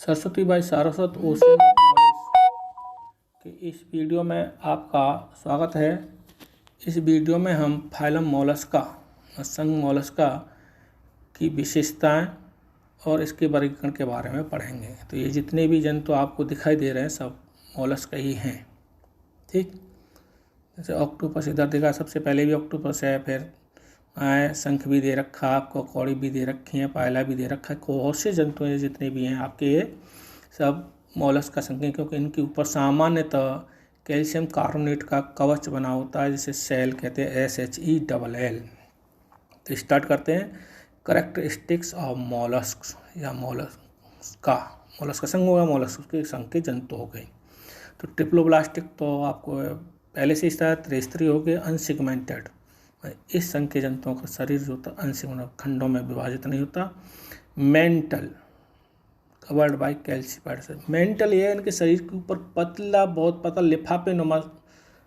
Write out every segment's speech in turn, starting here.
Saraswati by Saraswat ocean of knowledge के इस video में आपका स्वागत है। इस वीडियो में हम फाइलम मोलस्का संघ मोलस्का की विशेषताएं और इसके वर्गीकरण के बारे में पढ़ेंगे। तो ये जितने भी जंतु आपको दिखाई दे रहे हैं सब मोलस्का ही हैं। ठीक, जैसे ऑक्टोपस इधर देखा, सबसे पहले भी ऑक्टोपस है, फिर शंख भी दे रखा है आपको, कौड़ी भी दे रखी है, पायला भी दे रखा है। बहुत से जंतु हैं जितने भी हैं आपके, ये सब मोलस्का संघ हैं, क्योंकि इनके ऊपर सामान्यतः कैल्शियम कार्बोनेट का कवच बना होता है जिसे सेल कहते हैं, SHELL। तो स्टार्ट करते हैं। करेक्टरिस्टिक्स ऑफ मोलस्क या मोलस्का संघ हो गया, मोलस्क के संघ के जंतु हो गए। तो ट्रिप्लोब्लास्टिक तो आपको पहले से इस त्रिस्तरीय हो गए। अनसेगमेंटेड, इस संघ के जंतुओं का शरीर जो होता है अनसेगमेंटेड, खंडों में विभाजित नहीं होता। Mental, covered by calcified. Mental ये है इनके शरीर के ऊपर पतला, बहुत पतला लिफाफे नुमा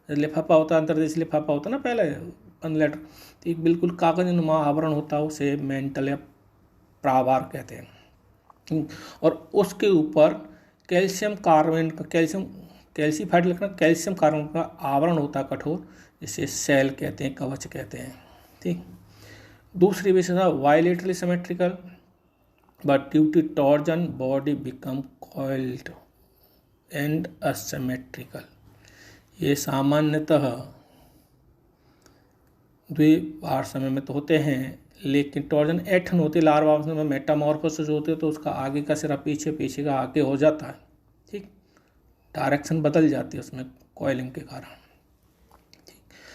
लिफाफा होता है, अंतर्देशीय लिफाफा होता है ना पहले 15 लेटर, तो एक बिल्कुल कागज नुमा आवरण होता है, उसे मेंटल या प्रावार कहते हैं। और उसके ऊपर कैल्शियम कार्बोनेट का, कैल्सीफाइड लिखना, कैल्शियम कार्बोनेट का आवरण होता है कठोर, जिसे सेल कहते हैं, कवच कहते हैं। ठीक, दूसरी विशेषता bilaterally symmetrical but due to torsion body become coiled and asymmetrical. ये सामान्यतः द्विवार समय में तो होते हैं, लेकिन टॉर्जन ऐठन होती है, लार्वा में मेटामॉर्फोसिस होते हैं, तो उसका आगे का सिरा पीछे, पीछे का आगे हो जाता है। ठीक, डायरेक्शन बदल जाती है उसमें कॉइलिंग के कारण।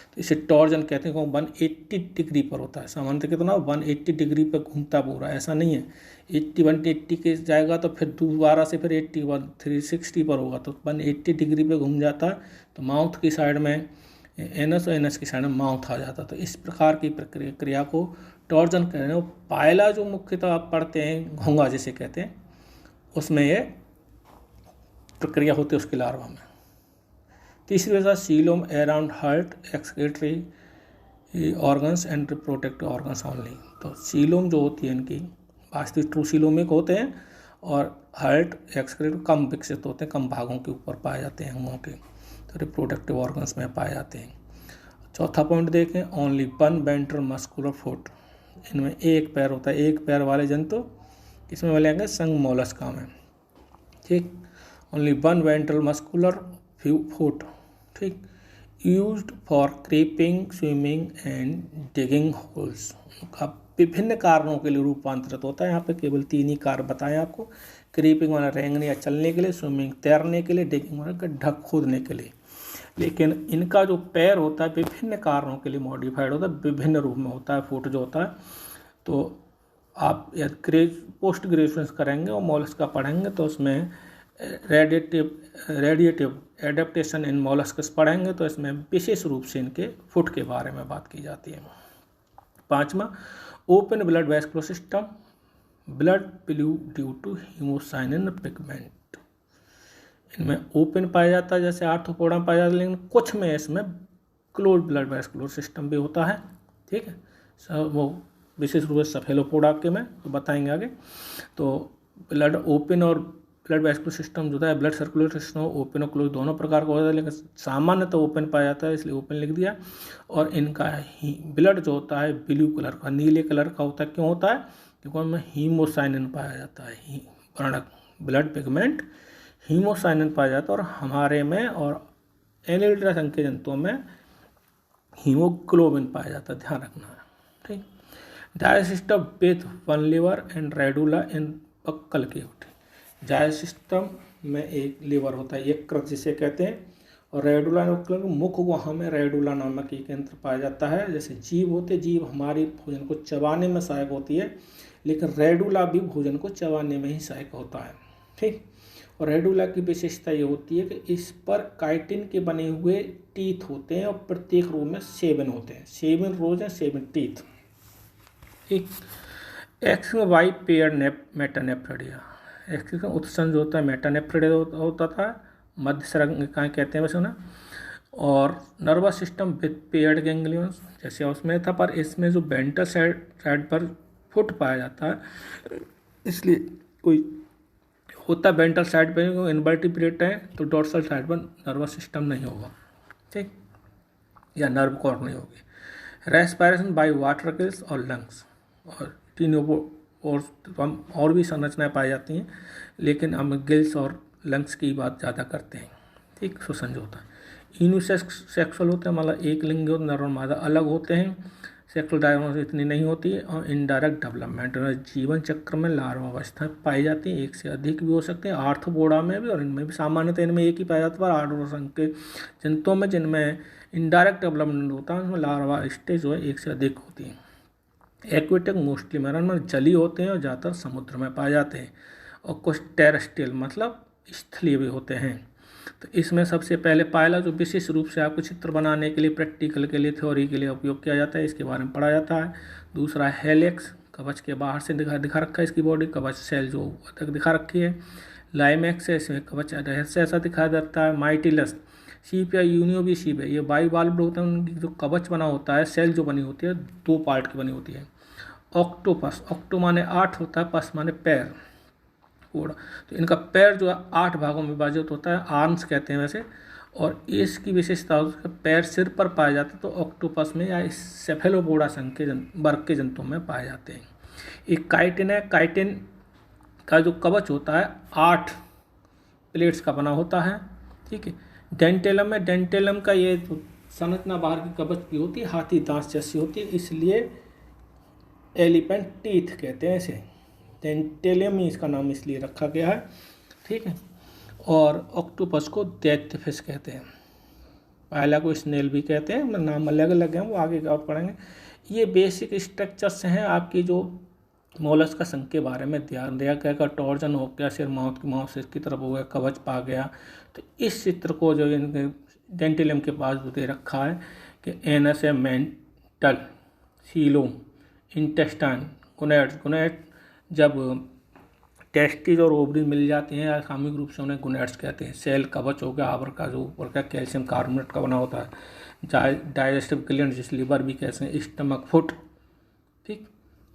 तो इसे टॉर्जन कहते हैं। 180 डिग्री पर होता है, सामान्यतः कितना 180 डिग्री पर घूमता पूरा, ऐसा नहीं है 180 के जाएगा तो फिर दोबारा से फिर 360 पर होगा, तो 180 डिग्री पे घूम जाता है। तो माउथ की साइड में एनस और एनस की साइड में माउथ आ जाता है। तो इस प्रकार की क्रिया को टॉर्जन कहते हैं। पायला जो मुख्यतः आप पढ़ते हैं, घोंगा जिसे कहते हैं, उसमें ये प्रक्रिया होती है उसके लार्वा में। तीसरी वजह coelom around heart, excretory organs and reproductive organs only. तो सीलोम जो होती है इनकी वास्तविक ट्रू सीलोमिक होते हैं, और हार्ट, एक्सक्रीटरी कम विकसित होते हैं, कम भागों के ऊपर पाए जाते हैं अंगों के, तो रिप्रोडक्टिव ऑर्गन्स में पाए जाते हैं। चौथा पॉइंट देखें, only one ventral muscular foot. इनमें एक पैर होता है, एक पैर वाले जंतु इसमें मिलेंगे संघ मोलस्का में। ठीक, only one ventral muscular foot. ठीक, used for creeping, swimming and digging holes. का विभिन्न कारणों के लिए रूपांतरित होता है। यहाँ पे केवल 3 ही कार्य बताएं आपको। क्रीपिंग वाला रेंगने या चलने के लिए, स्विमिंग तैरने के लिए, डिगिंग वाला गड्ढा खोदने के लिए। लेकिन इनका जो पैर होता है विभिन्न कारणों के लिए मॉडिफाइड होता है, विभिन्न रूप में होता है फुट जो होता है। तो आप यदि पोस्ट ग्रेजुएशन करेंगे और मोलस्का पढ़ेंगे तो उसमें रेडिएटिव एडेप्टेशन इन मोलस्कस पढ़ेंगे, तो इसमें विशेष रूप से इनके फुट के बारे में बात की जाती है। 5वां, open blood vascular system, blood blue due to haemocyanin pigment. इनमें ओपन पाया जाता है, जैसे आर्थ्रोपोडा पाया जाता है, लेकिन कुछ में इसमें क्लोज ब्लड वेस्कुलर सिस्टम भी होता है। ठीक है, वो विशेष रूप से सफेलोपोडा के में तो बताएंगे आगे। तो ब्लड ओपन और ब्लड वेस्कुलर सिस्टम जो है, ब्लड सर्कुलेटरी सिस्टम ओपन और क्लोज दोनों प्रकार का होता है, लेकिन सामान्यतः ओपन पाया जाता है, इसलिए ओपन लिख दिया। और इनका ब्लड जो होता है ब्लू कलर का, नीले कलर का होता है। क्यों होता है? क्योंकि उनमें हीमोसाइनिन पाया जाता है, वर्णक ब्लड पिगमेंट हीमोसाइनिन पाया जाता है। और हमारे में और एनिलिडा संघ के जंतुओं में हीमोग्लोबिन पाया जाता है, ध्यान रखना है। ठीक, डायसिस्टम with one liver and radula in buccal cavity. डायसिस्टम में एक लिवर होता है, यकृत जिसे कहते हैं, और रेडुला मुख गुहा में रेडुला नामक एक यंत्र पाया जाता है। जैसे जीभ होते, जीभ हमारी भोजन को चबाने में सहायक होती है, लेकिन रेडुला भी भोजन को चबाने में ही सहायक होता है। ठीक, और रेडुला की विशेषता ये होती है कि इस पर काइटिन के बने हुए टीथ होते हैं, और प्रत्येक रो में 7 होते हैं, 7 रोज हैं, 7 टीथ। ठीक, एक्स में वाई पेयर मेटानेफ्रेडिया। एक्स का उत्सर्जन जो होता है मेटानेफ्रेडिया होता था, मध्य संरचनाएं कहते हैं वैसे ना। और nervous system with paired ganglions जैसे उसमें था, पर इसमें जो वेंट्रल साइड पर फुट पाया जाता है, इसलिए कोई होता है वेंट्रल साइड पे, इनवर्टिब्रेट है तो डोर्सल साइड पर नर्वस सिस्टम नहीं होगा, ठीक, या नर्व कॉर्ड नहीं होगी। रेस्पिरेशन बाय वाटर गिल्स और लंग्स, और तीनों और भी संरचनाएं पाई जाती हैं, लेकिन हम गिल्स और लंग्स की बात ज़्यादा करते हैं, ठीक, श्वसन जो होता है। यूनिसेक्सुअल होते हैं, मतलब एक लिंग नर और मादा अलग होते हैं। सेक्सुअल डायग्नोसिस इतनी नहीं होती है। और इनडायरेक्ट डेवलपमेंट, जीवन चक्र में लार्वा अवस्थाएं पाई जाती हैं, एक से अधिक भी हो सकते हैं, आर्थ्रोपोडा में भी और इनमें भी। सामान्यतः इनमें एक ही पाया जाता है, पर आठ के जंतुओं में जिनमें इनडायरेक्ट डेवलपमेंट होता है उसमें लार्वा स्टेज जो है एक से अधिक होती है। एक्वेटिक मोस्टली मैरन में जली होते हैं और ज़्यादातर समुद्र में पाए जाते हैं, और कुछ टेरेस्ट्रियल मतलब स्थलीय भी होते हैं। तो इसमें सबसे पहले पायला जो विशेष रूप से आपको चित्र बनाने के लिए, प्रैक्टिकल के लिए, थ्योरी के लिए उपयोग किया जाता है, इसके बारे में पढ़ा जाता है। दूसरा हेलिक्स, कवच के बाहर से दिखा रखा है इसकी बॉडी, कवच सेल जो तक दिखा रखी है। लाइमैक्स है, इसमें कवच रहस्य ऐसा दिखाई देता है। माइटिलस शीप या यूनियो भी शीप है, ये बाइवाल्व्ड होते हैं, उनकी जो कवच बना होता है, सेल जो बनी होती है 2 पार्ट की बनी होती है। ऑक्टोपस, ऑक्टो माने 8 होता है, पस माने पैर, कोड़ा, तो इनका पैर जो है 8 भागों में विभाजित होता है, आर्म्स कहते हैं वैसे। और इसकी विशेषता उसका पैर सिर पर पाए जाते हैं, तो ऑक्टोपस में या सेफेलोपोडा संघ के वर्ग के जंतुओं में पाए जाते हैं। एक काइटिन है, काइटिन का जो कवच होता है 8 प्लेट्स का बना होता है, ठीक है। डेंटेलम है, डेंटेलम का ये संरचना बाहर की कवच की होती है, हाथी दांत जैसी होती है, इसलिए एलिफेंट टीथ कहते हैं इसे। डेंटेलियम ही इसका नाम इसलिए रखा गया है, ठीक है। और ऑक्टोपस को दैत्य फिश कहते हैं, पायला को स्नेल भी कहते हैं, नाम अलग अलग हैं, वो आगे और पढ़ेंगे। ये बेसिक स्ट्रक्चर्स हैं आपकी जो मोलस्क संघ के बारे में ध्यान दिया गया। टॉर्जन हो गया, सिर माउथ सिर की तरफ हो गया, कवच पा गया। तो इस चित्र को जो इनके डेंटेलियम के पास दे रखा है कि एनस है मेंटल, सीलोम, इंटेस्टाइन, गुनेट जब टेस्टिस और ओवरी मिल जाती हैं, या सामूहिक रूप से उन्हें गुनेट्स कहते हैं। सेल कवच हो गया आवर का, जो ऊपर का कैल्शियम कार्बोनेट का बना होता है। डाइजेस्टिव ग्लैंड जिस लिवर भी कहते हैं, स्टमक, फुट, ठीक,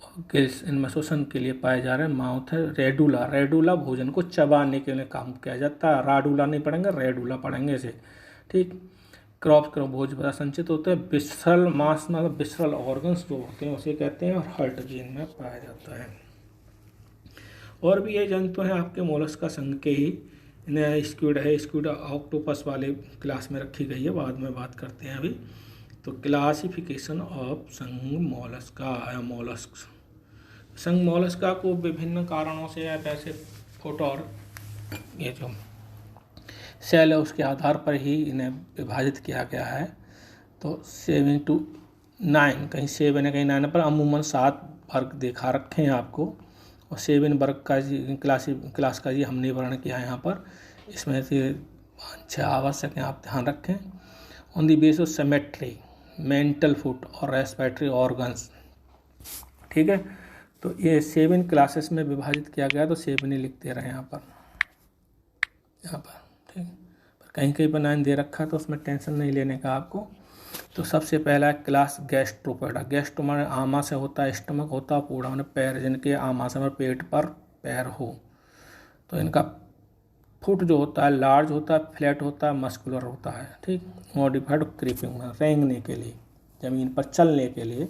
और गिल्स इनमें श्वसन के लिए पाए जा रहे हैं। माउथ है, रेडुला, रेडुला भोजन को चबाने के लिए काम किया जाता है। राडुला नहीं पढ़ेंगे, रेडुला पढ़ेंगे इसे, ठीक। क्रॉप्स भोज बड़ा संचित होते हैं। विसरल मांस मतलब विसरल ऑर्गन्स जो होते हैं उसे कहते हैं, और हर्ट जीन में पाया जाता है। और भी ये जंतु हैं आपके मोलस्का संघ के ही। इन्हें स्क्विड है, स्क्विड ऑक्टोपस वाले क्लास में रखी गई है, बाद में बात करते हैं अभी। तो क्लासिफिकेशन ऑफ संघ मोलस्का या मोलस्क। संघ मोलस्का को विभिन्न कारणों से या वैसे फोटो और ये जो सेल है उसके आधार पर ही इन्हें विभाजित किया गया है। तो 7 to 9, कहीं 7 है कहीं 9 पर अमूमन 7 वर्ग दिखा रखे हैं आपको। और 7 वर्ग का जी क्लास का जी हमने वर्णन किया है यहाँ पर। इसमें से 6 आवश्यक हैं, आप ध्यान रखें। On the base of symmetry, mental foot और रेस्पिरेटरी ऑर्गन्स, ठीक है। तो ये 7 क्लासेस में विभाजित किया गया, तो 7 ही लिखते रहे यहाँ पर, ठीक। पर कहीं कहीं पर 9 दे रखा है, तो उसमें टेंशन नहीं लेने का आपको। तो सबसे पहला है क्लास गैस्ट्रोपोडा। गैस्ट्रो माने आमा से होता है, स्टमक होता है, पोडा माने पैर, जिनके आमाशय में पेट पर पैर हो। तो इनका फुट जो होता है लार्ज होता है, फ्लैट होता है, मस्कुलर होता है, ठीक। मॉडिफाइड क्रीपिंग में रेंगने के लिए, जमीन पर चलने के लिए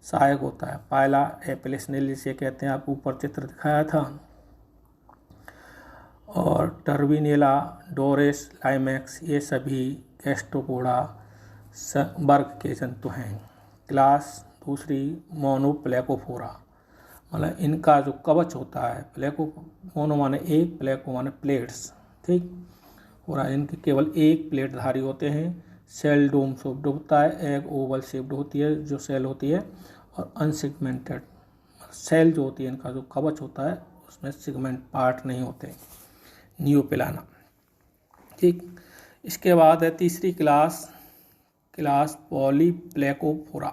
सहायक होता है। पायला एप्लेस्नेल जिसे कहते हैं, आप ऊपर चित्र दिखाया था। और टर्बिनेला, डोरेस, लाइमैक्स, ये सभी गैस्ट्रोपोडा वर्ग के जंतु हैं। क्लास दूसरी मोनोप्लेकोफोरा, मतलब इनका जो कवच होता है, मोनो माने एक, प्लेको माने प्लेट्स, ठीक। पूरा इनके केवल एक प्लेटधारी होते हैं। सेल डोम शेप्ड होता है, एग ओवल शेप्ड होती है जो सेल होती है, और अनसेगमेंटेड सेल जो होती है, इनका जो कवच होता है उसमें सेगमेंट पार्ट नहीं होते। नियोपिलाना, ठीक। इसके बाद है तीसरी क्लास पॉलीप्लेकोफोरा,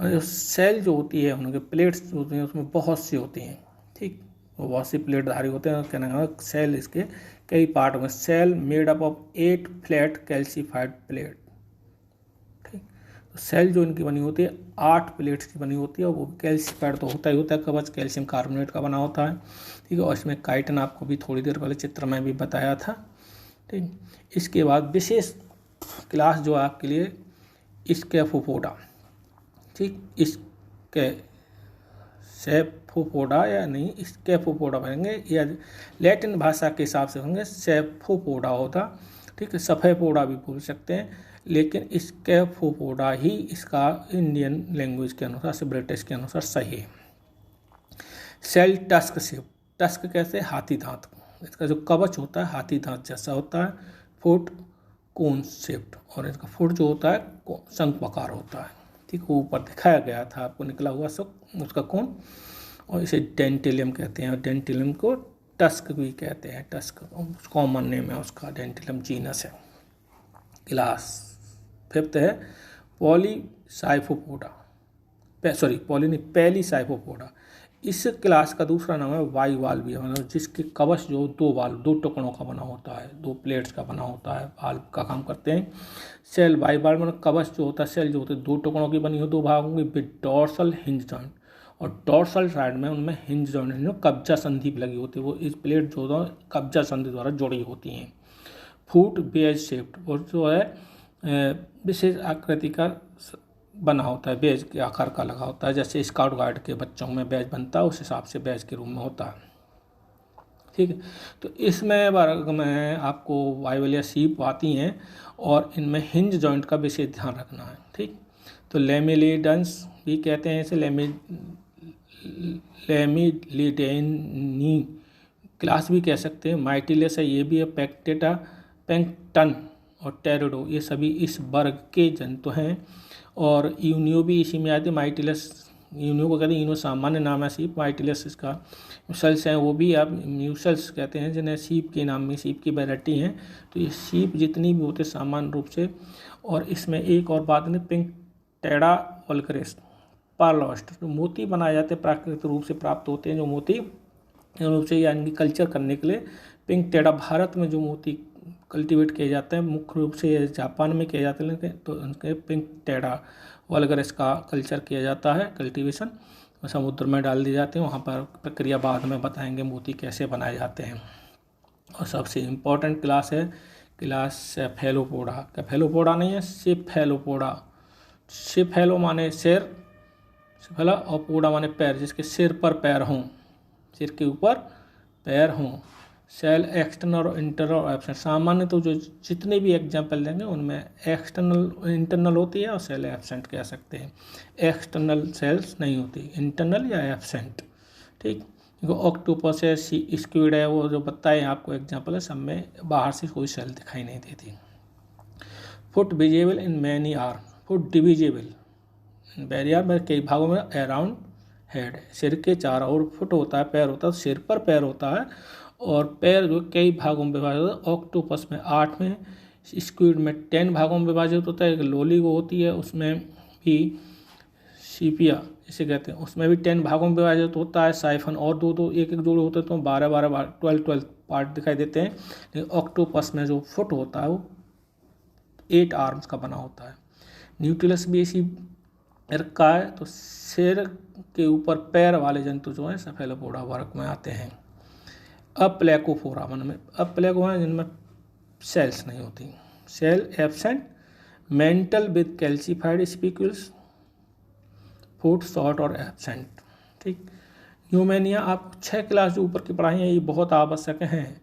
मतलब जो सेल जो होती है उनके प्लेट्स जो होती हैं उसमें बहुत सी होती हैं, ठीक। वो बहुत सी प्लेटधारी होते हैं। कहना है सेल इसके कई पार्ट में, cell made up of 8 flat calcified plate, ठीक। सेल जो इनकी बनी होती है 8 प्लेट्स की बनी होती है, और वो कैल्शियम तो होता ही होता है, कवच कैल्शियम कार्बोनेट का बना होता है, ठीक है। और इसमें काइटिन आपको भी थोड़ी देर पहले चित्र में भी बताया था, ठीक। इसके बाद विशेष क्लास जो आपके लिए स्कैफोपोडा, ठीक, इसके सेफोपोडा या नहीं स्कैफोपोडा बनेंगे, या लैटिन भाषा के हिसाब से होंगे सेफोपोडा होता, ठीक है। सफेपोडा भी बोल सकते हैं, लेकिन स्कैफोपोडा ही इसका इंडियन लैंग्वेज के अनुसार से, ब्रिटिश के अनुसार सही है। सेल टस्क शेप, टस्क कैसे, हाथी दांत, इसका जो कवच होता है हाथी दांत जैसा होता है। फुट कोन शेप्ड, और इसका फुट जो होता है शंखवाकार होता है, ठीक, वो ऊपर दिखाया गया था आपको निकला हुआ सब उसका कोन, और इसे डेंटिलियम कहते हैं, और डेंटिलियम को टस्क भी कहते हैं, टस्क कॉमन नेम है उसका, डेंटिलियम जीनस है। क्लास 5th है पॉलीसाइफोपोडा, पैलीसाइफोपोडा। इस क्लास का दूसरा नाम है बाइवाल्विया, मतलब जिसके कवच जो दो टुकड़ों का बना होता है, 2 प्लेट्स का बना होता है, वाल्व का काम करते हैं। सेल बाइवाल्व मतलब कवच जो होता है, सेल जो होते हैं 2 टुकड़ों की बनी हो, 2 भागों की, विद डॉर्सल हिंज जॉइंट, और डॉर्सल साइड में उनमें हिंज जॉइंट जो कब्जा संधि लगी होती है, वो इस प्लेट जो होता है कब्जा संधि द्वारा जुड़ी होती हैं। फूट बेज शेप्ड, और जो है विशेष आकृति का बना होता है, बेज के आकार का लगा होता है, जैसे स्काउट गार्ड के बच्चों में बैज बनता है उस हिसाब से बैज के रूप में होता है, ठीक है। तो इसमें वर्ग में आपको बाइवाल्विया सीप आती हैं, और इनमें हिंज जॉइंट का विशेष ध्यान रखना है, ठीक। तो लेमिलिडेंस भी कहते हैं इसे, लेमिलिडेनी क्लास भी कह सकते हैं। माइटिलस है, ये भी है। पैक्टेटा, पैंक्टन और टेरिडो, ये सभी इस वर्ग के जंतु हैं। और यूनियो भी इसी में आती है। माइटिलस यूनियो को कहते हैं, यूनियो सामान्य नाम है सीप, माइटिलस इसका म्यूसल्स हैं, वो भी आप म्यूसल्स कहते हैं, जिन्हें सीप के नाम में, सीप की वैरायटी हैं। तो ये सीप जितनी भी होते सामान्य रूप से। और इसमें एक और बात है, पिंकटेरा वल्गरिस, पार्लोस्ट, जो मोती बनाए जाते हैं प्राकृतिक रूप से प्राप्त होते हैं, जो मोती रूप से यानी कल्चर करने के लिए पिंकटेरा, भारत में जो मोती कल्टीवेट किए जाते हैं मुख्य रूप से जापान में किए जाते हैं, तो उनके पिंकटेरा वल्गरिस का कल्चर किया जाता है, कल्टीवेशन समुद्र में डाल दिए जाते हैं, वहाँ पर प्रक्रिया बाद में बताएंगे मोती कैसे बनाए जाते हैं। और सबसे इम्पोर्टेंट क्लास है क्लास सेफेलोपोडा, कैफेलोपोडा नहीं है, सेफेलोपोडा। सेफेलो माने सिर, सेफेला, और पोडा माने पैर, जिसके सिर पर पैर हों, सिर के ऊपर पैर हों। सेल एक्सटर्नल और इंटरनल और एब्सेंट, सामान्य तो जो जितने भी एग्जाम्पल देंगे उनमें एक्सटर्नल इंटरनल होती है और सेल एब्सेंट कह सकते हैं। एक्सटर्नल सेल्स नहीं होती, इंटरनल या एब्सेंट, ठीक। ऑक्टोपस है, स्क्विड है, वो जो बताए आपको एग्जाम्पल है, सब में बाहर से कोई सेल दिखाई नहीं देती। Foot visible in many are, foot divisible barrier में कई भागों में अराउंड हेड, सिर के चारों ओर फुट होता है, पैर होता है, सिर पर पैर होता है, और पैर जो कई भागों में विभाजित होता है। ऑक्टोपस में 8 में, स्क्विड में 10 भागों में विभाजित होता है। एक लोलिगो होती है, उसमें भी सीपिया इसे कहते हैं, उसमें भी 10 भागों में विभाजित होता है। साइफन और दो एक जोड़े होते हैं, तो 12 पार्ट दिखाई देते हैं। लेकिन ऑक्टोपस में जो फुट होता है वो 8 आर्म्स का बना होता है। न्यूक्लियस भी इसी का है। तो सिर के ऊपर पैर वाले जंतु जो हैं सेफेलोपोडा वर्ग में आते हैं। अप्लेकोफोरा में अप्लेको हैं जिनमें सेल्स नहीं होती, cell absent, mantle with calcified spicules, foot short और एब्सेंट, ठीक। न्यूमेनिया, आप 6 क्लास जो ऊपर की पढ़ाई हैं ये बहुत आवश्यक हैं,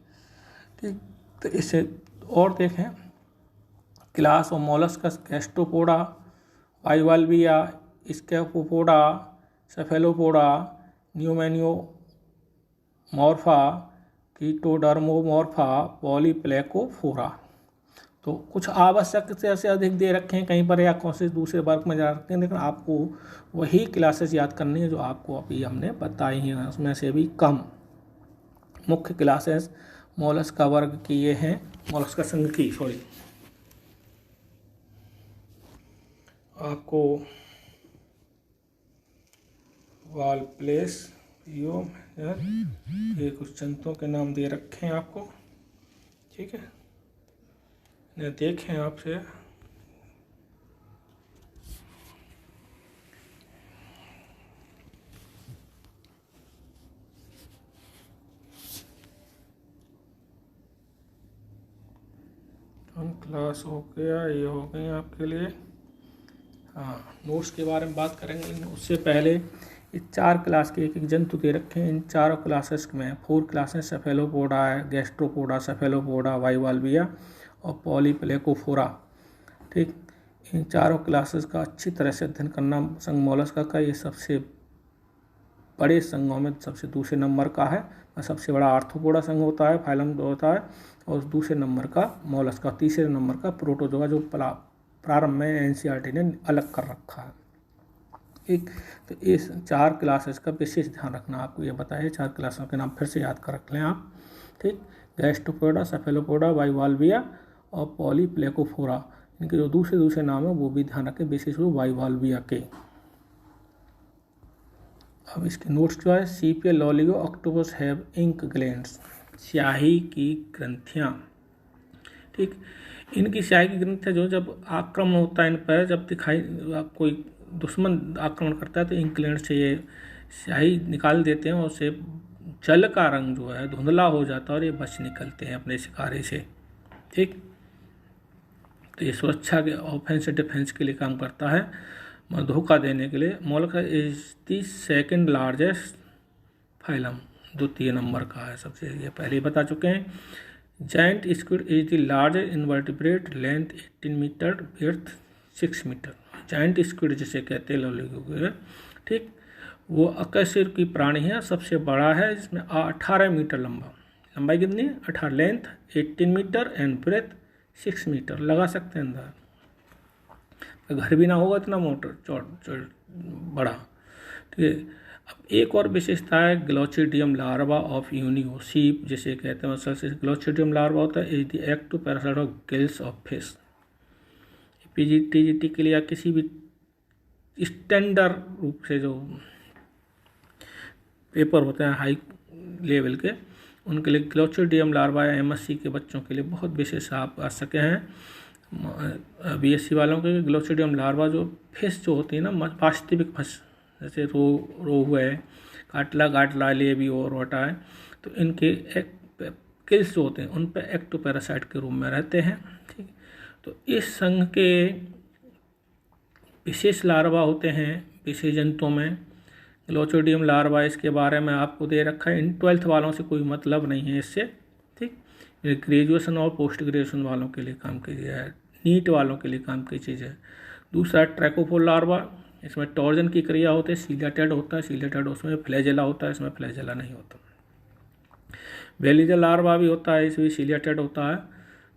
ठीक। तो इसे और देखें, क्लास ऑफ मोलस्कस, गैस्ट्रोपोडा, बाइवाल्विया, स्कैफोपोडा, सेफेलोपोडा, न्यूमेनियोमॉर्फा, कीटोडर्मोमॉर्फा, पॉलीप्लेकोफोरा। तो कुछ आवश्यक से अधिक दे रखे हैं कहीं पर, या कौन से दूसरे वर्ग में जा रखे हैं, लेकिन आपको वही क्लासेस याद करनी है जो आपको अभी हमने बताई हैं, उसमें से भी कम। मुख्य क्लासेस मोलस्का वर्ग की ये हैं, मोलस्का संघ की, सॉरी, आपको वालप्लेस, ये कुछ जंतुओं के नाम दे रखे हैं आपको, ठीक है, इन्हें देखें आपसे। क्लास हो गया, ये हो गए आपके लिए। हाँ, नोट्स के बारे में बात करेंगे, लेकिन उससे पहले ये 4 क्लास के एक एक जंतु दे रखे हैं। इन चारों क्लासेस में 4 क्लासेस सेफेलोपोडा है, गैस्ट्रोपोडा, सेफेलोपोडा, बाइवाल्विया और पॉलीप्लेकोफोरा। ठीक, इन चारों क्लासेस का अच्छी तरह से अध्ययन करना। संघ मोलस्का का ये सबसे बड़े संघों में सबसे दूसरे नंबर का है। सबसे बड़ा आर्थ्रोपोडा संघ होता है, फाइलम होता है, और दूसरे नंबर का मोलस्का, तीसरे नंबर का प्रोटोजोआ, जो प्रारंभ में एनसीईआरटी ने अलग कर रखा है। ठीक, तो इस 4 क्लासेस का विशेष ध्यान रखना। आपको ये बताइए, 4 क्लासों के नाम फिर से याद कर रख लें आप। ठीक, गैस्ट्रोपोडा, सेफेलोपोडा, बाइवाल्विया और पॉलीप्लेकोफोरा। इनके जो दूसरे नाम है वो भी ध्यान रखें, विशेष रूप बाइवाल्विया के। अब इसके नोट्स जो है, सीपियल लॉलिगो ऑक्टोपस हैव इंक ग्लैंड्स, स्याही की ग्रंथियाँ। ठीक, इनकी स्याही की ग्रंथियाँ जो जब आक्रमण होता है इन पर, जब दिखाई कोई दुश्मन आक्रमण करता है तो इंक ग्लैंड से ये स्याही निकाल देते हैं और उससे जल का रंग जो है धुंधला हो जाता है और ये बच निकलते हैं अपने शिकारी से। ठीक, तो ये सुरक्षा के, ऑफेंस डिफेंस के लिए काम करता है, धोखा देने के लिए। Mollusca is the second largest phylum, द्वितीय नंबर का है सबसे, ये पहले ही बता चुके हैं। Giant squid is the largest invertebrate, length 18 metre, width 6 metre. Giant squid जिसे कहते हैं लॉलीगो, ठीक, वो अकशेरुकी की प्राणी है, सबसे बड़ा है, जिसमें 18 मीटर लंबाई कितनी है 18, length 18 metre and breadth 6 metre. लगा सकते हैं अंदर, घर भी ना होगा इतना मोटर चौड़ बड़ा। ठीक है, अब एक और विशेषता है ग्लोचिडियम लार्वा ऑफ यूनियो, सीप जिसे कहते हैं, मतलब ग्लोचिडियम लार्वा होता है is the active parasite of gills of fish. PGT के लिए या किसी भी स्टैंडर्ड रूप से जो पेपर होते हैं हाई लेवल के, उनके लिए ग्लोचिडियम लार्वा या एमएससी के बच्चों के लिए बहुत विशेष आप आ सके हैं। बीएससी वालों के ग्लोचिडियम लार्वा जो फिश जो होती है ना, वास्तविक फिश, जैसे रोहू है, काटला ये भी और रोटा है, तो इनके किल्स जो होते हैं उन पर एक्टोपैरासाइट के रूप में रहते हैं। ठीक, तो इस संघ के विशेष लार्वा होते हैं विशेष जंतुओं में। ग्लोचिडियम लार्वा, इसके बारे में आपको दे रखा है। इन 12th वालों से कोई मतलब नहीं है इससे। ठीक, ग्रेजुएशन और पोस्ट ग्रेजुएशन वालों के लिए काम की है, नीट वालों के लिए काम की चीज़ है। दूसरा ट्रैकोफोर लार्वा, इसमें टॉर्जन की क्रिया होती है, सीलेटेड होता है, सीलेटेड उसमें फ्लैजेला होता है, इसमें फ्लैजेला नहीं होता। वेलिजल लार्वा भी होता है, इसमें सीलेटेड होता है।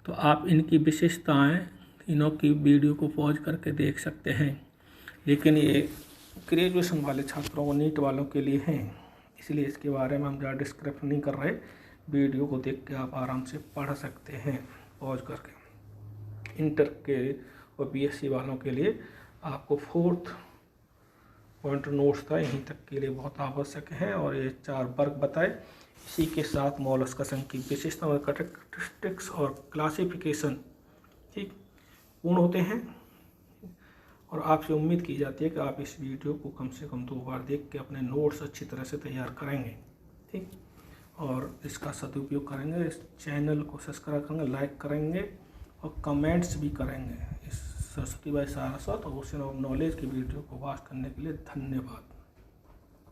तो आप इनकी विशेषताएं इनों की वीडियो को पॉज करके देख सकते हैं, लेकिन ये ग्रेजुएशन वाले छात्रों को, नीट वालों के लिए हैं, इसलिए इसके बारे में हम ज़्यादा डिस्क्रिप्शन नहीं कर रहे। वीडियो को देख के आप आराम से पढ़ सकते हैं पॉज करके। इंटर के और बीएससी वालों के लिए आपको 4th पॉइंट नोट्स था, यहीं तक के लिए बहुत आवश्यक है। और ये 4 वर्ग बताए, इसी के साथ मोलस्का संघ की विशेषता और कैरेक्टरिस्टिक्स और क्लासिफिकेशन ठीक पूर्ण होते हैं। और आपसे उम्मीद की जाती है कि आप इस वीडियो को कम से कम 2 बार देख के अपने नोट्स अच्छी तरह से तैयार करेंगे। ठीक, और इसका सदुपयोग करेंगे, इस चैनल को सब्सक्राइब करेंगे, लाइक करेंगे और कमेंट्स भी करेंगे। इस सरस्वती बाई सारस्वत और ओशन ऑफ नॉलेज की वीडियो को वॉच करने के लिए धन्यवाद।